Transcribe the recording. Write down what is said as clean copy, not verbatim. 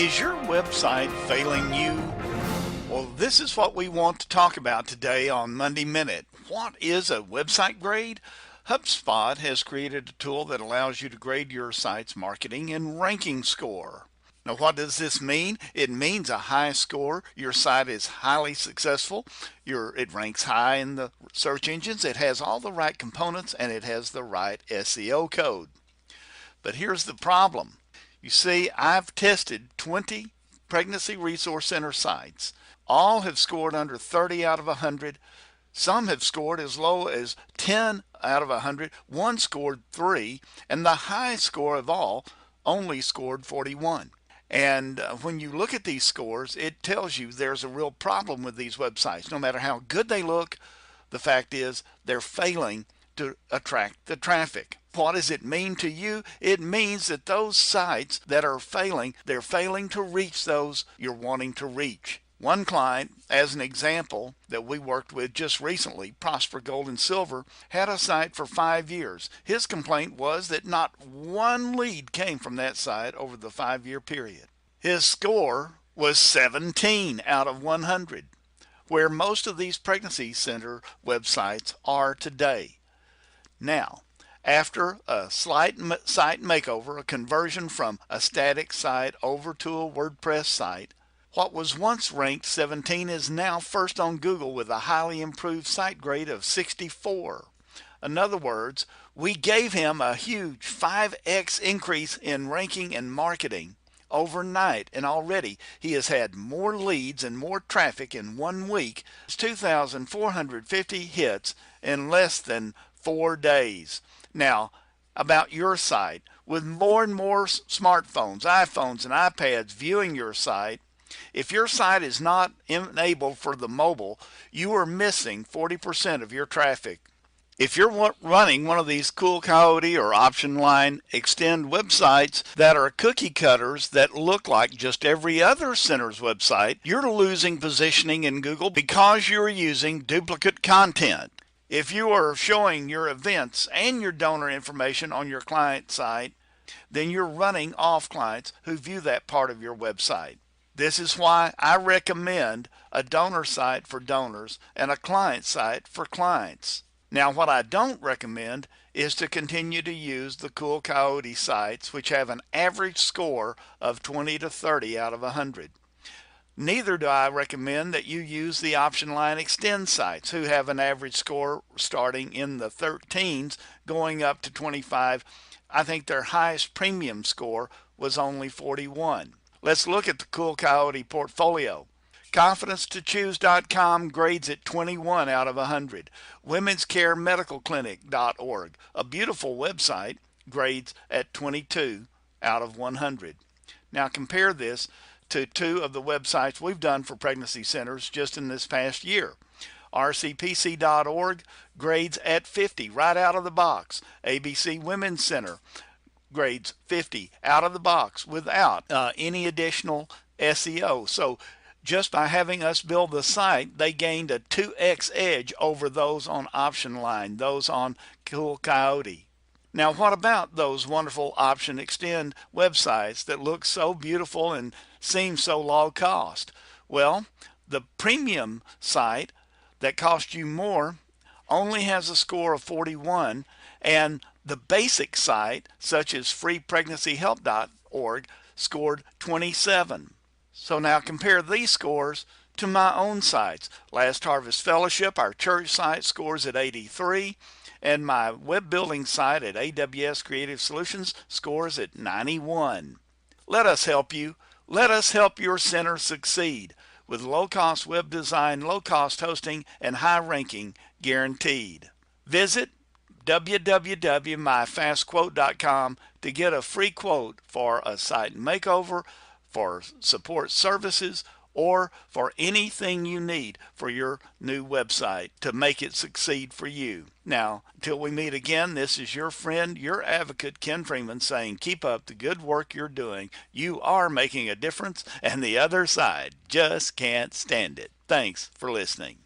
Is your website failing you? Well, this is what we want to talk about today on Monday Minute. What is a website grade? HubSpot has created a tool that allows you to grade your site's marketing and ranking score. Now, what does this mean? It means a high score. Your site is highly successful. It ranks high in the search engines. It has all the right components and it has the right SEO code. But here's the problem. You see, I've tested 20 Pregnancy Resource Center sites. All have scored under 30 out of 100. Some have scored as low as 10 out of 100. One scored 3, and the high score of all only scored 41. And when you look at these scores, it tells you there's a real problem with these websites. No matter how good they look, the fact is they're failing to attract the traffic. What does it mean to you? It means that those sites that are failing, they're failing to reach those you're wanting to reach. One client, as an example, that we worked with just recently, Prosper Gold and Silver, had a site for 5 years. His complaint was that not one lead came from that site over the 5-year period. His score was 17 out of 100, where most of these pregnancy center websites are today. Now, after a slight site makeover, a conversion from a static site over to a WordPress site, what was once ranked 17 is now first on Google with a highly improved site grade of 64. In other words, we gave him a huge 5x increase in ranking and marketing overnight, and already he has had more leads and more traffic in 1 week. It's 2,450 hits in less than 4 days. Now, about your site, with more and more smartphones, iPhones, and iPads viewing your site, if your site is not enabled for the mobile, you are missing 40% of your traffic. If you're running one of these Cool Coyote or Option Line Extend websites that are cookie cutters that look like just every other center's website, you're losing positioning in Google because you're using duplicate content. If you are showing your events and your donor information on your client site, then you're running off clients who view that part of your website. This is why I recommend a donor site for donors and a client site for clients. Now, what I don't recommend is to continue to use the Cool Coyote sites, which have an average score of 20 to 30 out of 100. Neither do I recommend that you use the Option Line Extend sites, who have an average score starting in the 13s going up to 25. I think their highest premium score was only 41. Let's look at the Cool Coyote portfolio. ConfidenceToChoose.com grades at 21 out of 100. Women'sCareMedicalClinic.org, a beautiful website, grades at 22 out of 100. Now compare this to 2 of the websites we've done for pregnancy centers just in this past year. RCPC.org grades at 50 right out of the box. ABC Women's Center grades 50 out of the box without any additional SEO. So just by having us build the site, they gained a 2x edge over those on Option Line, those on Cool Coyote. Now, what about those wonderful Option Extend websites that look so beautiful and seem so low cost? Well, the premium site that cost you more only has a score of 41, and the basic site, such as freepregnancyhelp.org, scored 27. So now compare these scores to my own sites. Last Harvest Fellowship, our church site, scores at 83, and my web building site at AWS Creative Solutions scores at 91. Let us help you. Let us help your center succeed with low-cost web design, low-cost hosting, and high ranking guaranteed. Visit www.myfastquote.com to get a free quote for a site makeover, for support services, or for anything you need for your new website to make it succeed for you. Now, until we meet again, this is your friend, your advocate, Ken Freeman, saying keep up the good work you're doing. You are making a difference, and the other side just can't stand it. Thanks for listening.